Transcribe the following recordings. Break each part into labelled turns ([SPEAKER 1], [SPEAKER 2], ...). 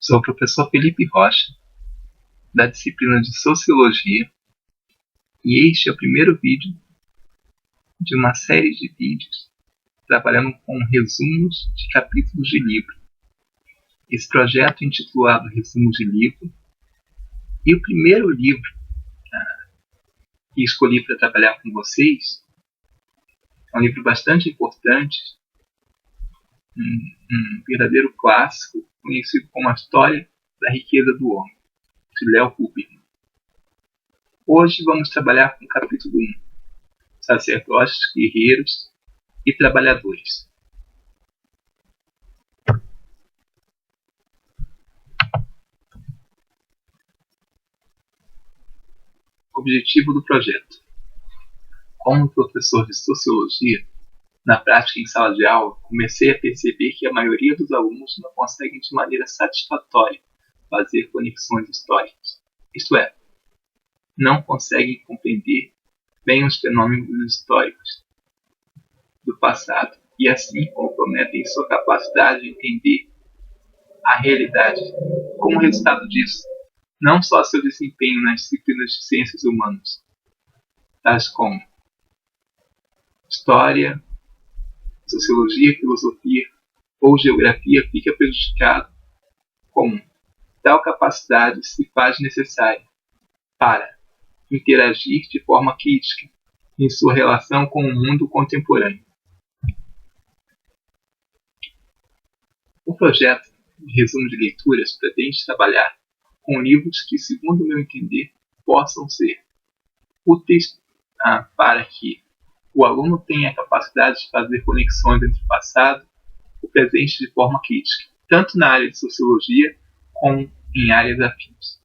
[SPEAKER 1] Sou o professor Felipe Rocha, da disciplina de Sociologia, e este é o primeiro vídeo de uma série de vídeos trabalhando com resumos de capítulos de livro. Esse projeto é intitulado Resumos de Livro, e o primeiro livro que escolhi para trabalhar com vocês é um livro bastante importante, um verdadeiro clássico, conhecido como A História da Riqueza do Homem, de Léo Huberman. Hoje vamos trabalhar com o capítulo 1, Sacerdotes, Guerreiros e Trabalhadores. Objetivo do projeto. Como professor de Sociologia, na prática em sala de aula, comecei a perceber que a maioria dos alunos não conseguem de maneira satisfatória fazer conexões históricas. Isto é, não conseguem compreender bem os fenômenos históricos do passado e assim comprometem sua capacidade de entender a realidade. Como resultado disso, não só seu desempenho nas disciplinas de ciências humanas, tais como história, sociologia, filosofia ou geografia, fica prejudicado, como tal capacidade se faz necessária para interagir de forma crítica em sua relação com o mundo contemporâneo. O projeto de resumo de leituras pretende trabalhar com livros que, segundo o meu entender, possam ser úteis para que o aluno tenha a capacidade de fazer conexões entre o passado e o presente de forma crítica, tanto na área de sociologia como em áreas afins,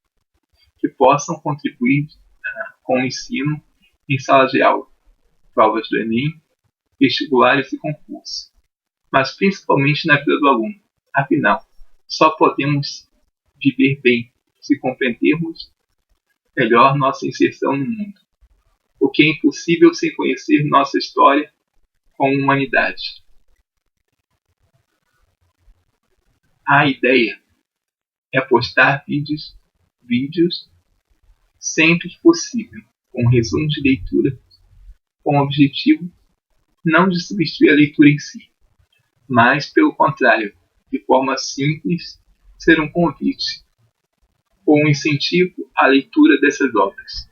[SPEAKER 1] que possam contribuir com o ensino em sala de aula, provas do Enem, vestibulares e concursos, mas principalmente na vida do aluno. Afinal, só podemos viver bem se compreendermos melhor nossa inserção no mundo, o que é impossível sem conhecer nossa história como humanidade. A ideia é postar vídeos sempre que possível, com resumo de leitura, com o objetivo não de substituir a leitura em si, mas, pelo contrário, de forma simples, ser um convite ou um incentivo à leitura dessas obras.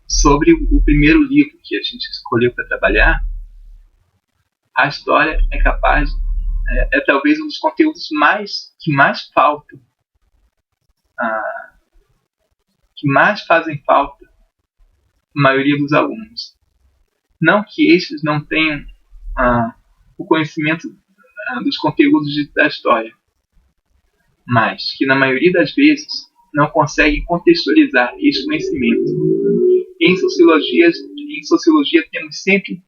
[SPEAKER 1] Sobre o primeiro livro que a gente escolheu para trabalhar, a história é capaz, é talvez um dos conteúdos que mais faltam, que mais fazem falta a maioria dos alunos. Não que estes não tenham o conhecimento dos conteúdos da história, mas que na maioria das vezes não conseguem contextualizar esse conhecimento. Em sociologia temos sempre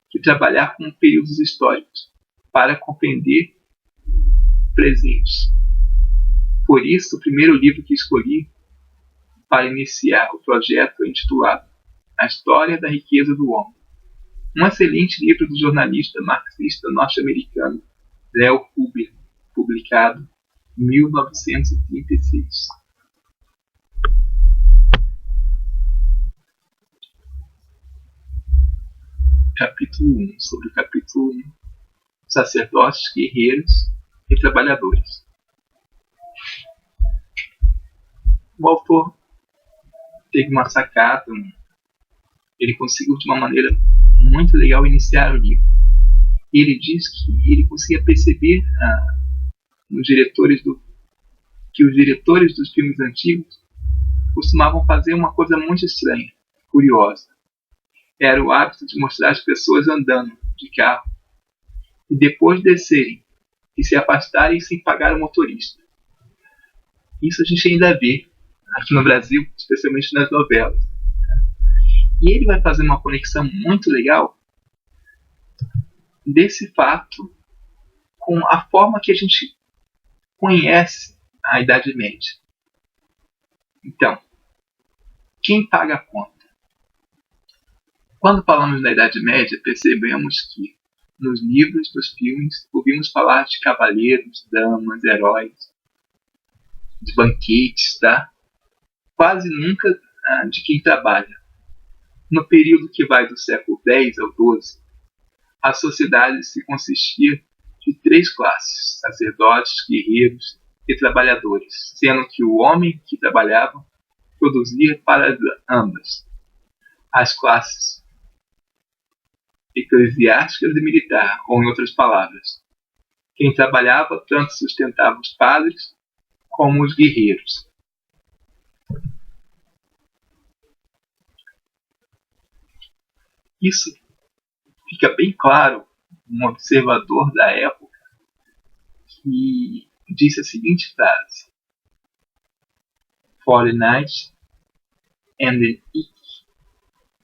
[SPEAKER 1] que trabalhar com períodos históricos para compreender presentes. Por isso, o primeiro livro que escolhi para iniciar o projeto é intitulado A História da Riqueza do Homem, um excelente livro do jornalista marxista norte-americano Léo Huberman, publicado em 1936. Capítulo 1. Sobre o capítulo 1. Sacerdotes, Guerreiros e Trabalhadores. O autor teve uma sacada, ele conseguiu de uma maneira muito legal iniciar o livro. Ele diz que ele conseguia perceber que os diretores dos filmes antigos costumavam fazer uma coisa muito estranha, curiosa. Era o hábito de mostrar as pessoas andando de carro e depois descerem e se afastarem sem pagar o motorista. Isso a gente ainda vê aqui no Brasil, especialmente nas novelas. E ele vai fazer uma conexão muito legal desse fato com a forma que a gente conhece a Idade Média. Então, quem paga a conta? Quando falamos da Idade Média, percebemos que nos livros, nos filmes, ouvimos falar de cavaleiros, damas, heróis, de banquetes, tá? Quase nunca de quem trabalha. No período que vai do século X ao XII, a sociedade se consistia de três classes: sacerdotes, guerreiros e trabalhadores, sendo que o homem que trabalhava produzia para ambas as classes eclesiásticas e militar, ou em outras palavras, quem trabalhava tanto sustentava os padres como os guerreiros. Isso fica bem claro um observador da época que disse a seguinte frase: For the night and the eke,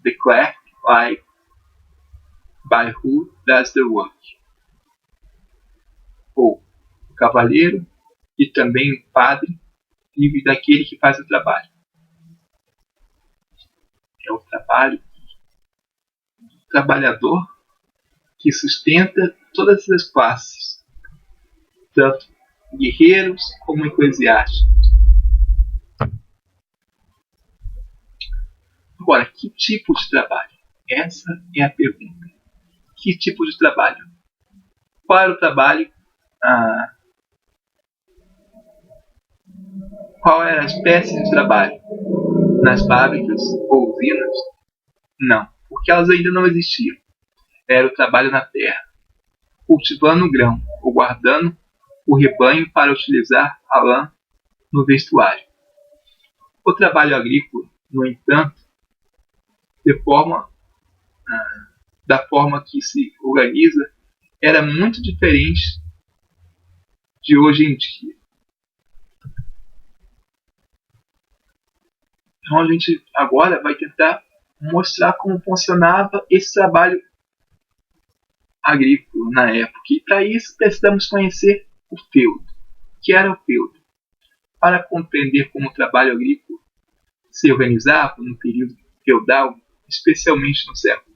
[SPEAKER 1] the clerk live by who does the work. Ou, o cavaleiro e também o padre vive daquele que faz o trabalho. É o trabalho do trabalhador que sustenta todas as classes, tanto guerreiros como eclesiásticos. Agora, que tipo de trabalho? Essa é a pergunta. Que tipo de trabalho? Qual era o trabalho? Qual era a espécie de trabalho? Nas fábricas ou usinas? Não, porque elas ainda não existiam. Era o trabalho na terra, cultivando o grão ou guardando o rebanho para utilizar a lã no vestuário. O trabalho agrícola, no entanto, da forma que se organiza, era muito diferente de hoje em dia. Então a gente agora vai tentar mostrar como funcionava esse trabalho agrícola na época. E para isso precisamos conhecer o feudo. O que era o feudo? Para compreender como o trabalho agrícola se organizava no período feudal, especialmente no século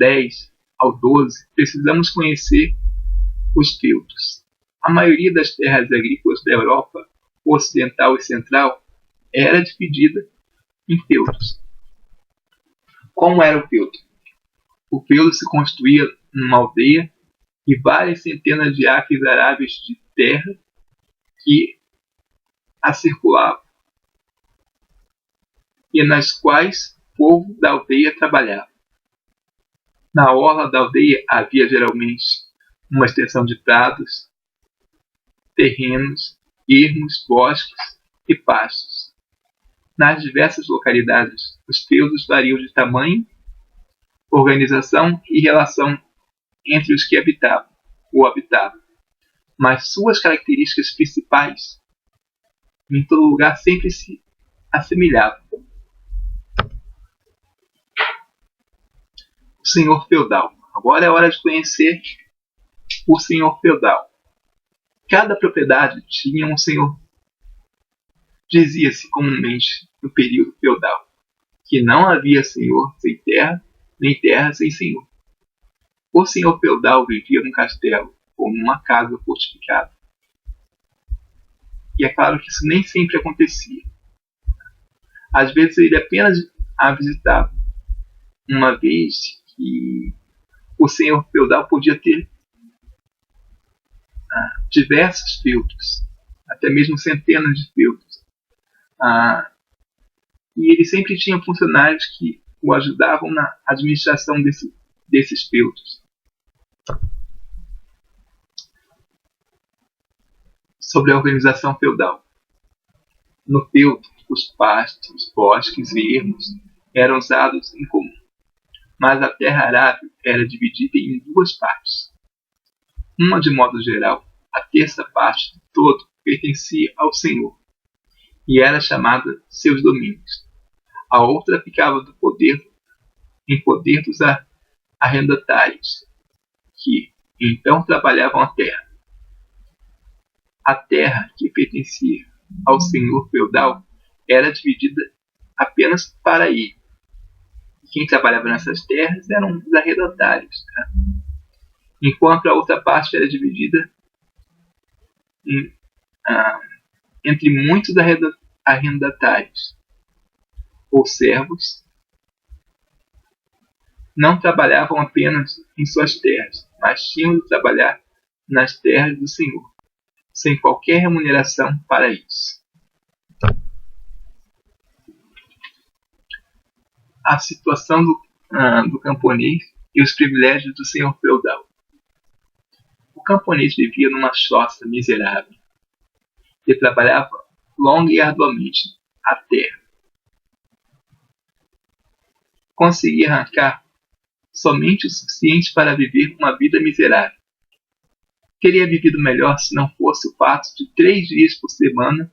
[SPEAKER 1] X ao XII, precisamos conhecer os feudos. A maioria das terras agrícolas da Europa ocidental e central era dividida em feudos. Como era o feudo? O feudo se construía numa aldeia e várias centenas de acres aráveis de terra que a circulavam, e nas quais o povo da aldeia trabalhava. Na orla da aldeia havia geralmente uma extensão de prados, terrenos, ermos, bosques e pastos. Nas diversas localidades, os feudos variam de tamanho, organização e relação entre os que habitavam ou habitavam, mas suas características principais em todo lugar sempre se assemelhavam. O senhor feudal. Agora é hora de conhecer o senhor feudal. Cada propriedade tinha um senhor. Dizia-se comumente no período feudal que não havia senhor sem terra, nem terra sem senhor. O senhor feudal vivia num castelo ou numa casa fortificada. E é claro que isso nem sempre acontecia. Às vezes ele apenas a visitava, uma vez que o senhor feudal podia ter diversos feudos, até mesmo centenas de feudos. E ele sempre tinha funcionários que o ajudavam na administração desses feudos. Sobre a organização feudal. No feudo, os pastos, bosques e ermos eram usados em comum, mas a terra arável era dividida em duas partes. Uma, de modo geral, a terça parte do todo pertencia ao senhor e era chamada seus domínios. A outra ficava em poder dos arrendatários, que então trabalhavam a terra. A terra que pertencia ao senhor feudal era dividida apenas para ele. Quem trabalhava nessas terras eram os arrendatários. enquanto a outra parte era dividida em, entre muitos arrendatários ou servos. Não trabalhavam apenas em suas terras, mas tinham de trabalhar nas terras do Senhor, sem qualquer remuneração para isso. A situação do camponês e os privilégios do senhor feudal. O camponês vivia numa choça miserável e trabalhava longa e arduamente a terra. Conseguia arrancar somente o suficiente para viver uma vida miserável. Teria vivido melhor se não fosse o fato de 3 dias por semana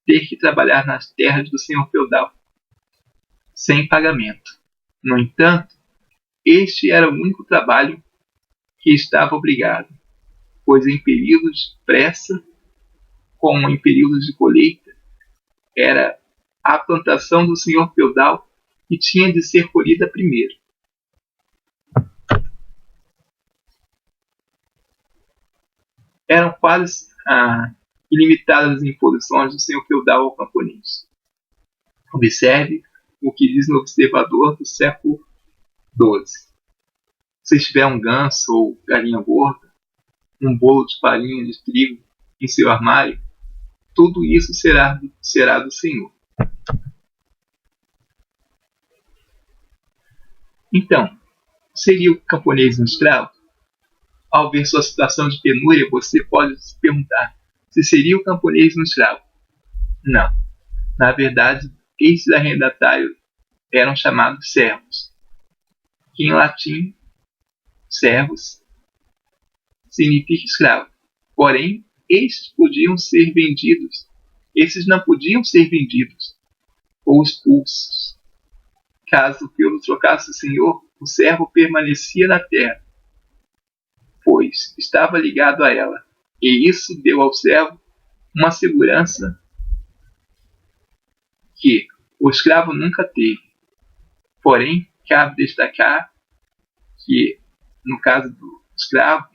[SPEAKER 1] ter que trabalhar nas terras do senhor feudal, sem pagamento. No entanto, este era o único trabalho que estava obrigado, pois em períodos de pressa, como em períodos de colheita, era a plantação do senhor feudal que tinha de ser colhida primeiro. Eram quase ilimitadas as imposições do senhor feudal ao camponês. Observe o que diz no Observador do século XII. Se tiver um ganso ou galinha gorda, um bolo de farinha de trigo em seu armário, tudo isso será do Senhor. Então, seria o camponês um escravo? Ao ver sua situação de penúria, você pode se perguntar se seria o camponês um escravo. Não. Na verdade, estes arrendatários eram chamados servos, que em latim, servos, significa escravo. Porém, estes não podiam ser vendidos ou expulsos. Caso o feudo trocasse o senhor, o servo permanecia na terra, pois estava ligado a ela, e isso deu ao servo uma segurança que o escravo nunca teve. Porém, cabe destacar que, no caso do escravo,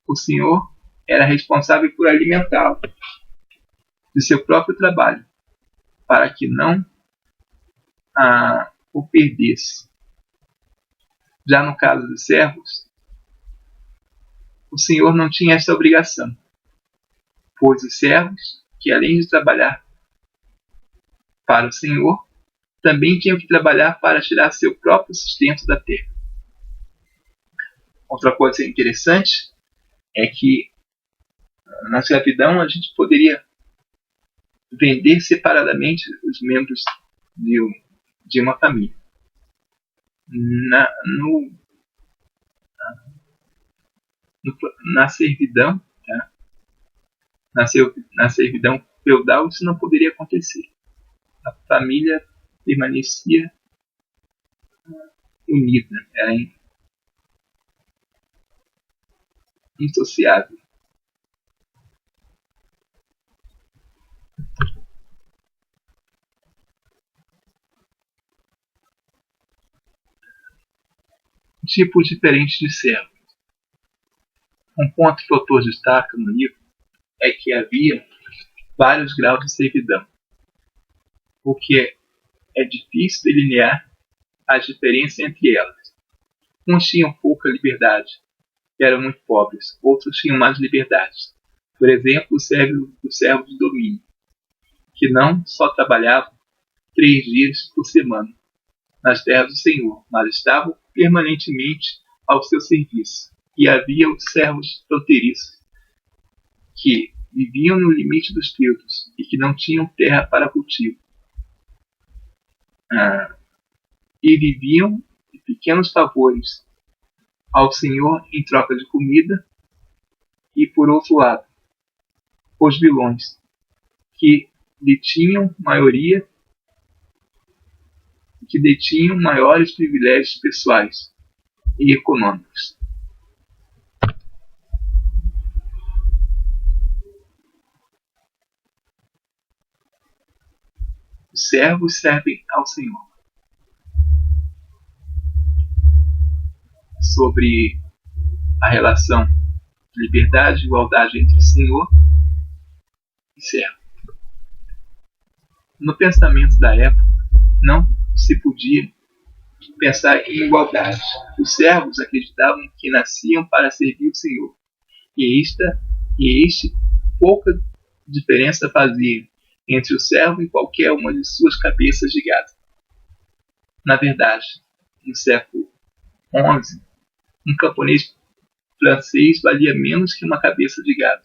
[SPEAKER 1] o senhor era responsável por alimentá-lo de seu próprio trabalho, para que não o perdesse. Já no caso dos servos, o senhor não tinha essa obrigação, pois os servos, que além de trabalhar para o senhor, também tinham que trabalhar para tirar seu próprio sustento da terra. Outra coisa interessante é que na escravidão a gente poderia vender separadamente os membros de uma família. Na servidão, tá? na servidão feudal, isso não poderia acontecer. A família permanecia unida, era indissociável. Tipos diferentes de servo. Um ponto que o autor destaca no livro é que havia vários graus de servidão, o que é difícil delinear a diferença entre elas. Uns tinham pouca liberdade e eram muito pobres, outros tinham mais liberdade. Por exemplo, os servos de domínio, que não só trabalhavam 3 dias por semana nas terras do Senhor, mas estavam permanentemente ao seu serviço. E havia os servos fronteiriços, que viviam no limite dos feudos e que não tinham terra para cultivo. E viviam de pequenos favores ao Senhor em troca de comida. E, por outro lado, os vilões, que detinham maiores privilégios pessoais e econômicos. Os servos servem ao Senhor. Sobre a relação de liberdade e igualdade entre senhor e servo. No pensamento da época, não se podia pensar em igualdade. Os servos acreditavam que nasciam para servir o senhor, e este pouca diferença fazia entre o servo e qualquer uma de suas cabeças de gado. Na verdade, no século XI, um camponês francês valia menos que uma cabeça de gado.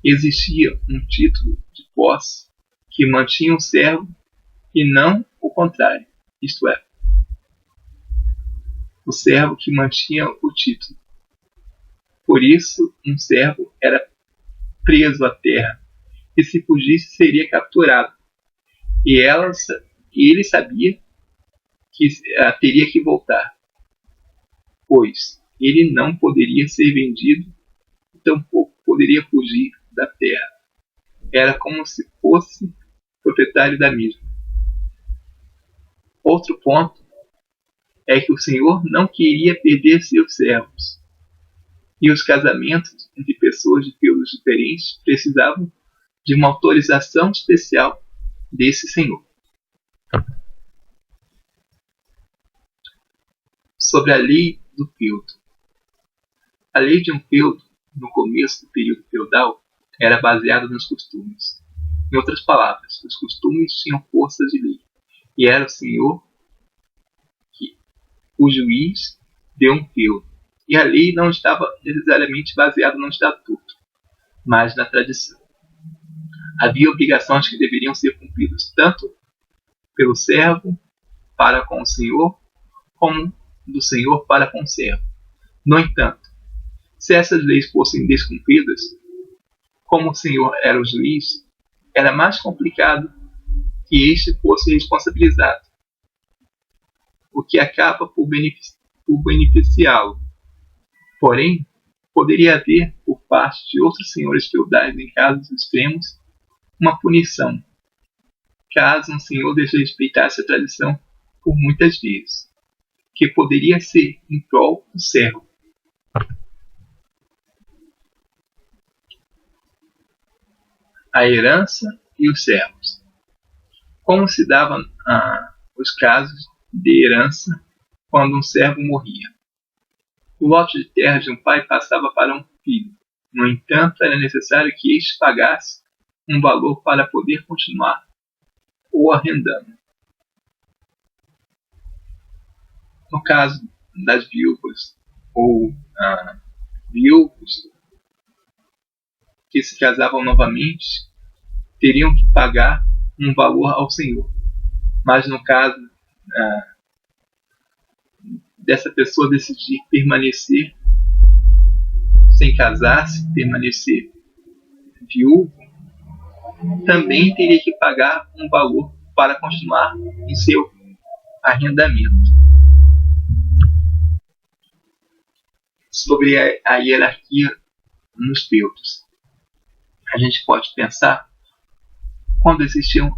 [SPEAKER 1] Existia um título de posse que mantinha o servo e não o contrário, isto é, o servo que mantinha o título. Por isso, um servo era preso à terra, e se fugisse seria capturado, e ele sabia que teria que voltar, pois ele não poderia ser vendido e tampouco poderia fugir da terra. Era como se fosse proprietário da mesma. Outro ponto é que o Senhor não queria perder seus servos, e os casamentos entre pessoas de pelos diferentes precisavam de uma autorização especial desse Senhor. Sobre a lei do feudo. A lei de um feudo, no começo do período feudal, era baseada nos costumes. Em outras palavras, os costumes tinham força de lei, e era o senhor o juiz de um feudo. E a lei não estava necessariamente baseada no estatuto, mas na tradição. Havia obrigações que deveriam ser cumpridas tanto pelo servo para com o senhor, como do senhor para com o servo. No entanto, se essas leis fossem descumpridas, como o senhor era o juiz, era mais complicado que este fosse responsabilizado, o que acaba por beneficiá-lo. Porém, poderia haver, por parte de outros senhores feudais em casos extremos, uma punição, caso um senhor desrespeitasse a tradição por muitas vezes, que poderia ser em prol do servo. A herança e os servos. Como se davam os casos de herança quando um servo morria? O lote de terra de um pai passava para um filho. No entanto, era necessário que este pagasse um valor para poder continuar o arrendando. No caso das viúvas ou viúvos que se casavam novamente, teriam que pagar um valor ao senhor. Mas no caso dessa pessoa decidir permanecer sem casar-se, permanecer viúvo, também teria que pagar um valor para continuar em seu arrendamento. Sobre a hierarquia nos feudos. A gente pode pensar quando existiam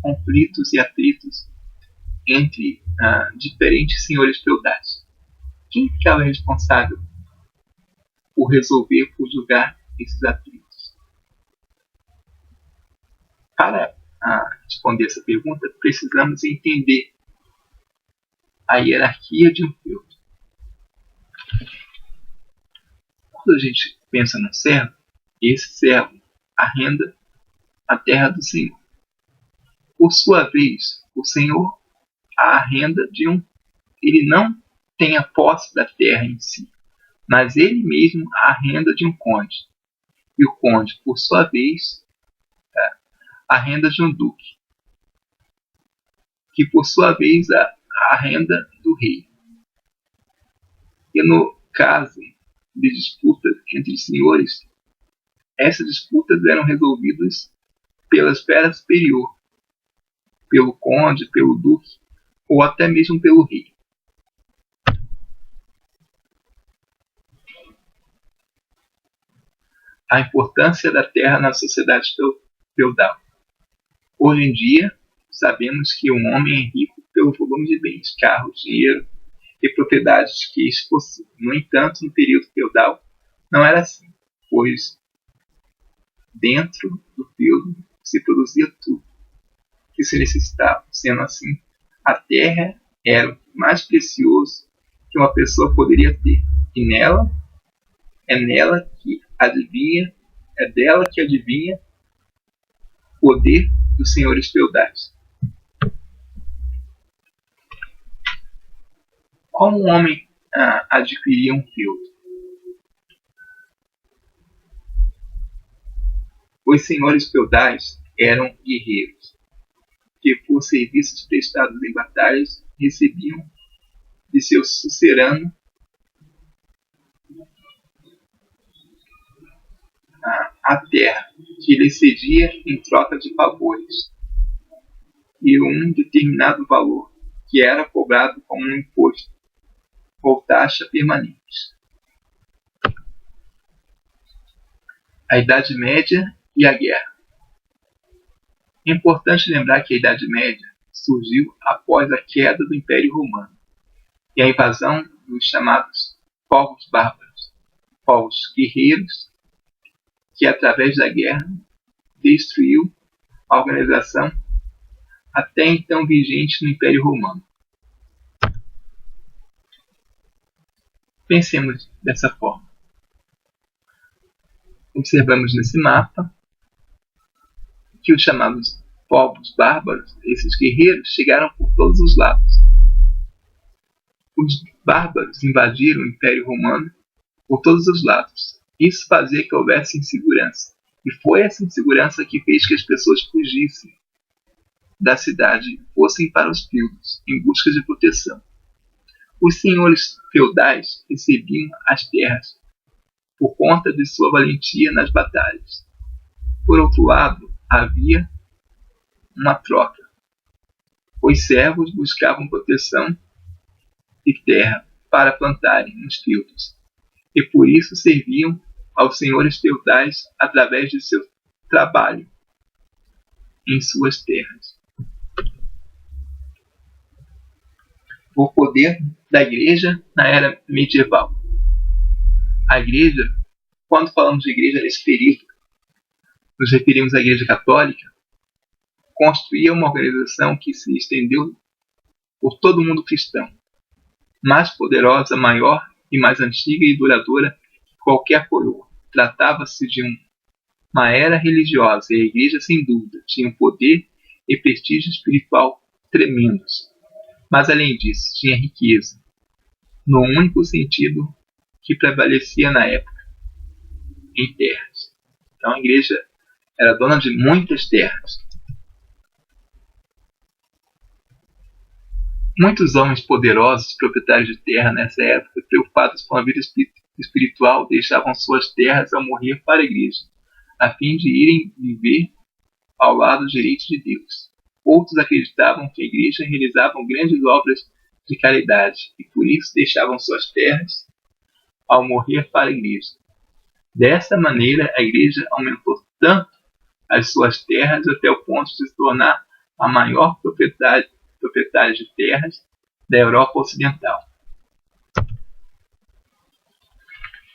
[SPEAKER 1] conflitos e atritos entre diferentes senhores feudais. Quem ficava responsável por resolver, por julgar esses atritos? Para responder essa pergunta, precisamos entender a hierarquia de um feudo. Quando a gente pensa no servo, esse servo arrenda a terra do senhor. Por sua vez, o senhor a arrenda de um. Ele não tem a posse da terra em si, mas ele mesmo a arrenda de um conde. E o conde, por sua vez, arrenda de um duque, que por sua vez a arrenda do rei. E no caso de disputas entre senhores, essas disputas eram resolvidas pela esfera superior, pelo conde, pelo duque, ou até mesmo pelo rei. A importância da terra na sociedade feudal. Hoje em dia, sabemos que um homem é rico pelo volume de bens, carros, dinheiro e propriedades que eles possuem. No entanto, no período feudal, não era assim, pois dentro do feudo se produzia tudo que se necessitava. Sendo assim, a terra era o mais precioso que uma pessoa poderia ter, e é dela que adivinha o poder dos senhores feudais. Como um homem adquiria um feudo? Os senhores feudais eram guerreiros, que por serviços prestados em batalhas recebiam de seu sucerano a terra, que lhe cedia em troca de favores, e um determinado valor, que era cobrado como um imposto ou taxa permanente. A Idade Média e a Guerra. É importante lembrar que a Idade Média surgiu após a queda do Império Romano e a invasão dos chamados povos bárbaros, povos guerreiros, que através da guerra destruiu a organização até então vigente no Império Romano. Pensemos dessa forma. Observamos nesse mapa que os chamados povos bárbaros, esses guerreiros, chegaram por todos os lados. Os bárbaros invadiram o Império Romano por todos os lados. Isso fazia que houvesse insegurança. E foi essa insegurança que fez que as pessoas fugissem da cidade e fossem para os feudos em busca de proteção. Os senhores feudais recebiam as terras por conta de sua valentia nas batalhas. Por outro lado, havia uma troca. Os servos buscavam proteção e terra para plantarem nos feudos, e por isso serviam aos senhores feudais através de seu trabalho em suas terras. O poder da igreja na era medieval. A igreja, quando falamos de igreja nesse período, nos referimos à igreja católica, construía uma organização que se estendeu por todo o mundo cristão, mais poderosa, maior e mais antiga e duradoura que qualquer coroa. Tratava-se de uma era religiosa e a igreja, sem dúvida, tinha um poder e prestígio espiritual tremendos. Mas, além disso, tinha riqueza, no único sentido que prevalecia na época, em terras. Então a igreja era dona de muitas terras. Muitos homens poderosos, proprietários de terra nessa época, preocupados com a vida espiritual, deixavam suas terras ao morrer para a igreja, a fim de irem viver ao lado direito de Deus. Outros acreditavam que a igreja realizava grandes obras de caridade e por isso deixavam suas terras ao morrer para a igreja. Dessa maneira, a igreja aumentou tanto as suas terras até o ponto de se tornar a maior proprietária de terras da Europa Ocidental.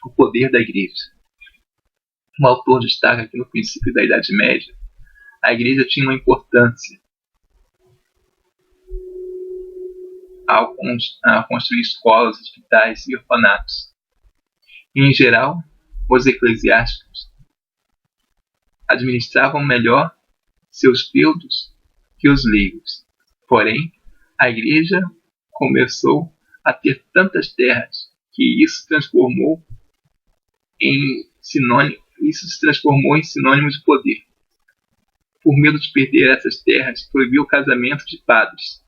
[SPEAKER 1] O poder da igreja. O autor destaca que no princípio da Idade Média, a igreja tinha uma importância ao construir escolas, hospitais e orfanatos. Em geral, os eclesiásticos administravam melhor seus feudos que os leigos. Porém, a igreja começou a ter tantas terras que isso se transformou em sinônimo de poder. Por medo de perder essas terras, proibiu o casamento de padres,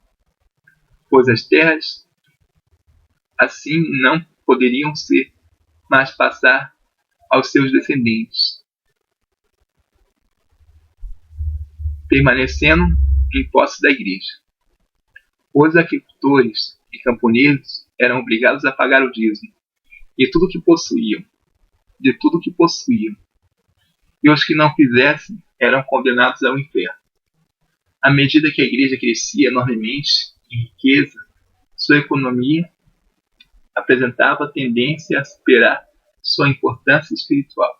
[SPEAKER 1] pois as terras assim não poderiam ser mais passar aos seus descendentes, permanecendo em posse da igreja. Os agricultores e camponeses eram obrigados a pagar o dízimo de tudo que possuíam, e os que não fizessem eram condenados ao inferno. À medida que a igreja crescia enormemente em riqueza, sua economia apresentava tendência a superar sua importância espiritual.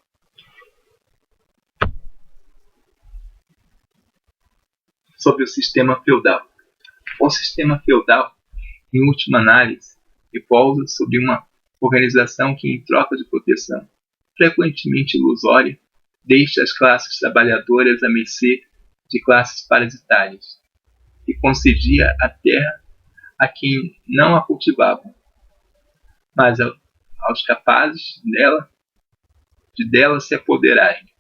[SPEAKER 1] Sobre o sistema feudal. O sistema feudal, em última análise, repousa sobre uma organização que, em troca de proteção, frequentemente ilusória, deixa as classes trabalhadoras à mercê de classes parasitárias, e concedia a terra a quem não a cultivavam, mas aos capazes de dela se apoderarem.